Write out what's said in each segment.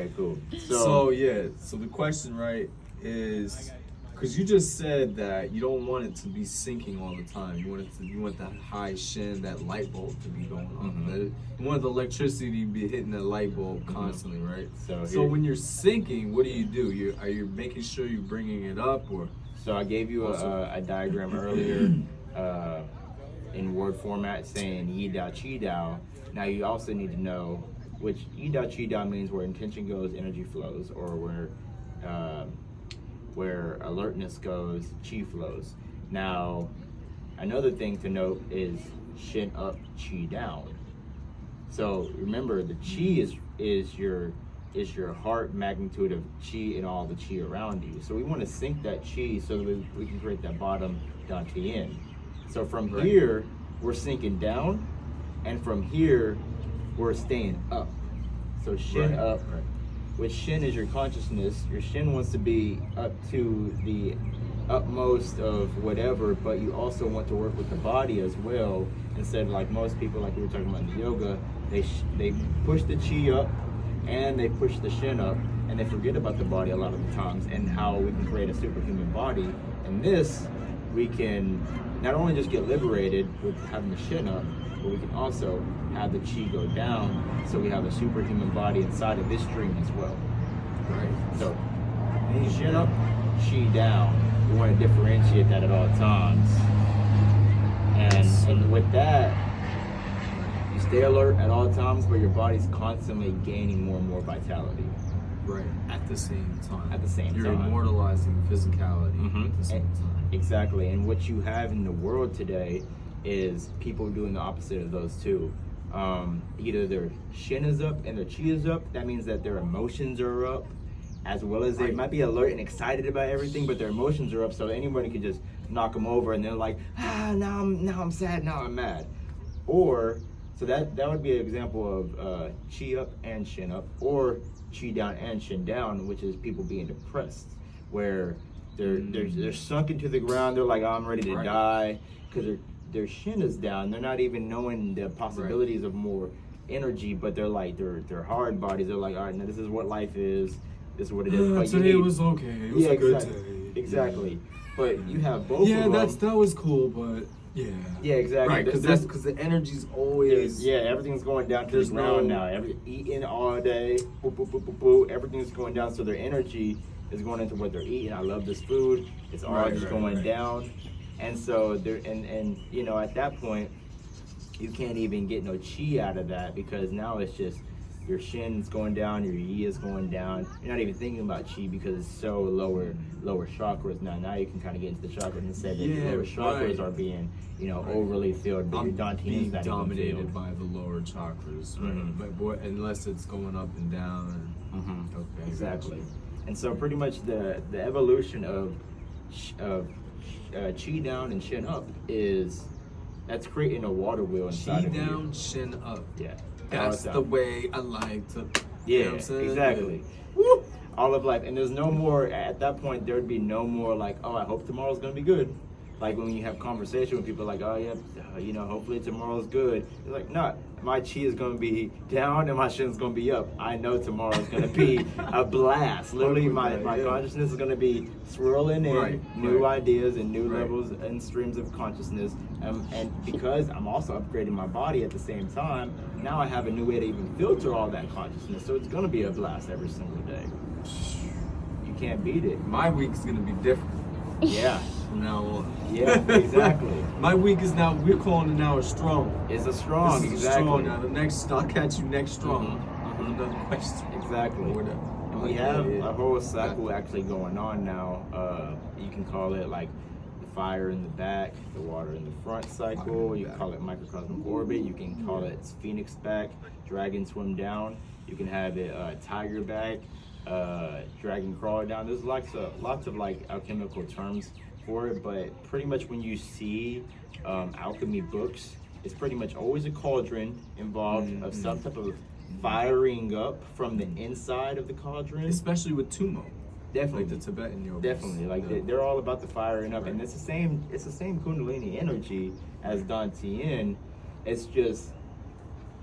Okay, cool. So the question, right, is because you just said that you don't want it to be sinking all the time. You want that high shin, that light bulb to be going on. You want the electricity to be hitting that light bulb constantly, right? So when you're sinking, what do? Are you making sure you're bringing it up, or? So I gave you a diagram earlier in word format saying Yi Dao Qi Dao. Now you also need to know which Yi Dao Qi Dao means where intention goes, energy flows, or where alertness goes, Qi flows. Now, another thing to note is Shin up, Qi down. So remember, the Qi is your heart magnitude of Qi and all the Qi around you. So we want to sync that Qi so that we can create that bottom Dantian. So from here, we're sinking down, and from here, we're staying up. So Shin up, which Shin is your consciousness. Your Shin wants to be up to the utmost of whatever, but you also want to work with the body as well. Instead of like most people, like we were talking about in the yoga, they push the Qi up and they push the Shin up, and they forget about the body a lot of the times and how we can create a superhuman body. And this, we can not only just get liberated with having the Shin up, but we can also have the Qi go down, so we have a superhuman body inside of this dream as well. Right? So, Shin up, Qi down. We want to differentiate that at all times. And with that, you stay alert at all times, but your body's constantly gaining more and more vitality. Right. At the same time. At the same time. You're immortalizing physicality at the same time. Exactly. And what you have in the world today is people doing the opposite of those two. Either their Shin is up and their Qi is up. That means that their emotions are up, as well as they might be alert and excited about everything, but their emotions are up, so anybody can just knock them over, and they're like, now I'm sad, now I'm mad. Or, so that would be an example of Qi up and Shin up, or Qi down and Shin down, which is people being depressed, where they're sunk into the ground. They're like, I'm ready to die, because their Shin is down. They're not even knowing the possibilities of more energy, but they're like, they're hard bodies. They're like, all right, now this is what life is. This is what it is. But today was okay. It was a good day. Exactly. Yeah. But you have both of them. That was cool, but yeah. Yeah, exactly. Right, because the energy's always... everything's going down to the ground now. Eating all day, everything's going down, so their energy is going into what they're eating. I love this food. It's all just going down. And so they're and you know, at that point you can't even get no Qi out of that, because now it's just your Shin's going down, your Yi is going down. You're not even thinking about Qi because it's so lower chakras now. Now you can kind of get into the chakras and say that the lower chakras are being, overly filled, but your Dantian is not dominated by the lower chakras, but unless it's going up and down. Okay, exactly. And so pretty much the evolution of Qi down and Shin up that's creating a water wheel inside of you. Qi down, Shin up. Yeah. That's the way I like to. Yeah, you know what I'm saying? Exactly. Woo! All of life. And there's no more, at that point, there would be no more like, oh, I hope tomorrow's going to be good. Like when you have conversation with people like, oh, yeah, hopefully tomorrow's good. It's like, no, my Qi is going to be down and my Shin's going to be up. I know tomorrow's going to be a blast. Literally, my consciousness is going to be swirling in new ideas and new levels and streams of consciousness. And because I'm also upgrading my body at the same time, now I have a new way to even filter all that consciousness. So it's going to be a blast every single day. You can't beat it. My week's going to be different. Yeah. From now on. Yeah, exactly. My week is now, we're calling it now a strong. It's a strong, this is exactly. Strong. Now I'll catch you next strong. Another question. Exactly. And we have a whole cycle actually going on now. You can call it like the fire in the back, the water in the front cycle. You can call it microcosmic orbit. You can call it phoenix back, dragon swim down. You can have it tiger back, dragon crawl down. There's lots of like alchemical terms for it, but pretty much when you see alchemy books, it's pretty much always a cauldron involved of some type of firing up from the inside of the cauldron. Especially with Tumo. Definitely. Like the Tibetan yoga. Definitely. Like they're all about the firing up, and it's the same Kundalini energy as Dantian. It's just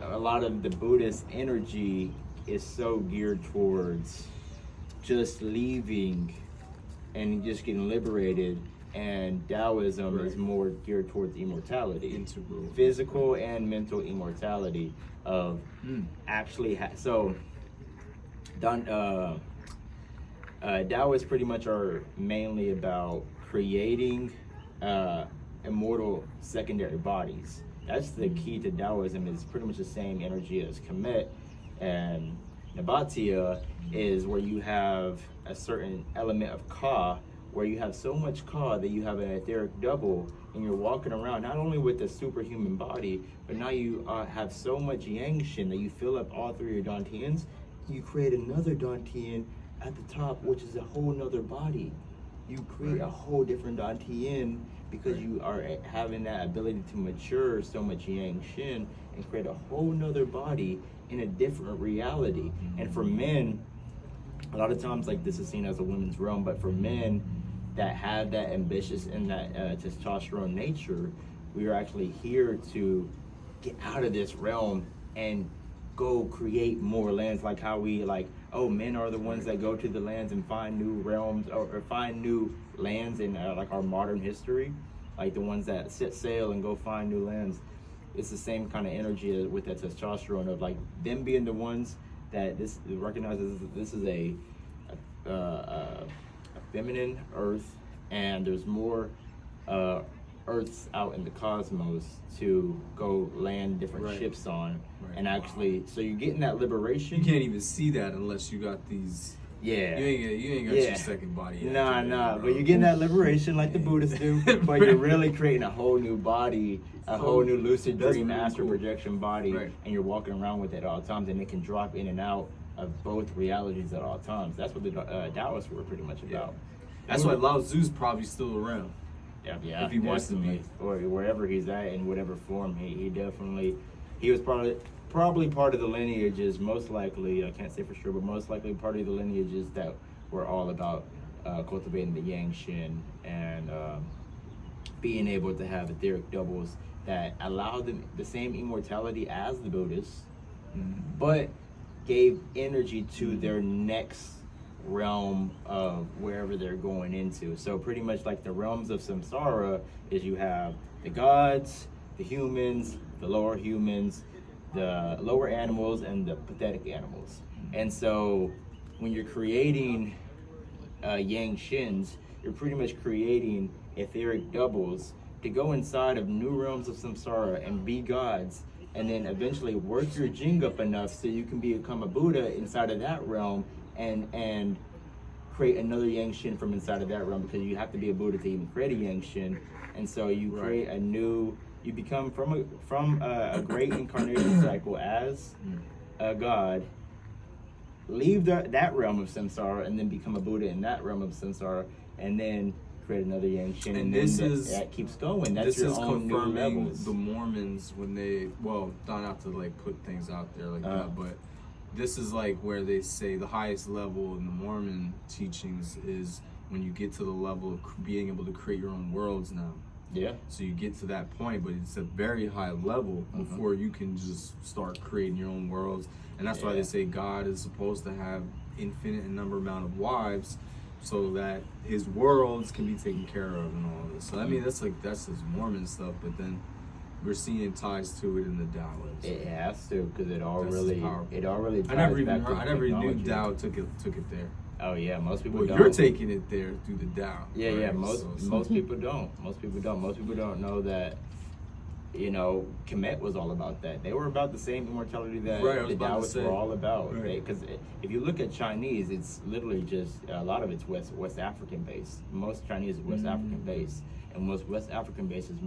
a lot of the Buddhist energy is so geared towards just leaving and just getting liberated, and Taoism is more geared towards immortality, Integral. physical and mental immortality of actually. So, Taoists pretty much are mainly about creating immortal secondary bodies. That's the key to Taoism. Is pretty much the same energy as Kemet, and Nabatia is where you have a certain element of Ka, where you have so much Ka that you have an etheric double, and you're walking around not only with a superhuman body, but now you have so much Yang Shin that you fill up all three of your Dantians. You create another Dantian at the top, which is a whole nother body. You create a whole different Dantian because you are having that ability to mature so much Yang Shin and create a whole nother body in a different reality. And for men, a lot of times, like, this is seen as a women's realm, but for men that have that ambitious and that testosterone nature, we are actually here to get out of this realm and go create more lands. Like how we men are the ones that go to the lands and find new realms or find new lands in like our modern history, like the ones that set sail and go find new lands. It's the same kind of energy with that testosterone of like them being the ones that this recognizes this is a feminine earth, and there's more earths out in the cosmos to go land different ships on, and actually, so you're getting that liberation. You can't even see that unless you got these. Yeah, you ain't got your second body yet. Nah, but you're getting that liberation like the Buddhists do, but you're really creating a whole new body, a whole new lucid dream astral projection body, and you're walking around with it at all times, and it can drop in and out of both realities at all times. That's what the Taoists were pretty much about. That's why Lao Tzu's probably still around. Yeah, if he wants to be, or wherever he's at in whatever form, he was probably part of the lineages, most likely, I can't say for sure, but most likely part of the lineages that were all about cultivating the Yang Shin and being able to have etheric doubles that allowed them the same immortality as the Buddhists, but gave energy to their next realm of wherever they're going into. So pretty much like the realms of samsara is you have the gods, the humans, the lower humans, the lower animals, and the pathetic animals. And so when you're creating Yang Shins, you're pretty much creating etheric doubles to go inside of new realms of samsara and be gods, and then eventually work your jing up enough so you can become a Buddha inside of that realm and create another Yang Shin from inside of that realm, because you have to be a Buddha to even create a Yang Shin. And so you create a new, you become from a great incarnation cycle as a god, leave that realm of samsara, and then become a Buddha in that realm of samsara, and then create another Yang Shin, and that keeps going. That's your own new levels. The Mormons, when they, well, not have to like put things out there like that, but this is like where they say the highest level in the Mormon teachings is when you get to the level of being able to create your own worlds now. Yeah. So you get to that point, but it's a very high level before you can just start creating your own worlds. And that's why they say God is supposed to have infinite amount of wives, so that his worlds can be taken care of and all this. So I mean, that's his Mormon stuff, but then we're seeing ties to it in the Taoism. It has to, because it all really ties I never even back to I never knew technology. Tao took it there. Oh yeah, most people Well, don't. you're taking it there through the Tao. Yeah, right? yeah. Most people don't. Most people don't know that. Kemet was all about that. They were about the same immortality that the Taoists were all about. Because if you look at Chinese, it's literally just a lot of it's West African based. Most Chinese is West African based, and most West African based is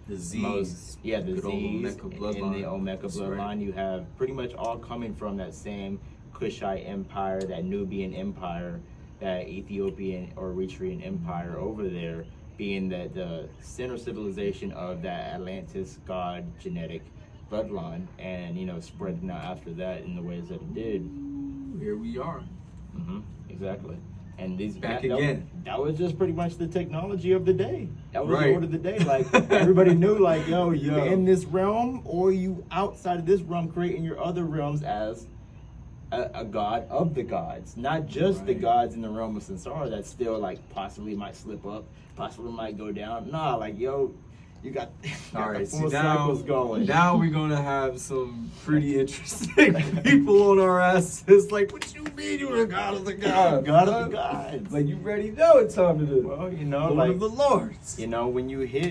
the Z's in the Olmeca bloodline. You have pretty much all coming from that same Kushite empire, that Nubian empire, that Ethiopian or Eritrean empire over there, being the center civilization of that Atlantis god genetic bloodline, and spreading out after that in the ways that it did. Here we are. Exactly. And these again. That was just pretty much the technology of the day. That was the order of the day. Like everybody knew, like, yo, you're in this realm, or you outside of this realm creating your other realms as a god of the gods, not just the Right. gods in the realm of samsara that still like possibly might slip up, possibly might go down. Nah, like yo, you got, All the right, see full now, cycles going. now we're gonna have some pretty interesting people on our asses. Like, what you mean you're a god of the gods? God of the gods. Like, you already know what time it is. Well, you know, Lord like of the lords. you know, when you hit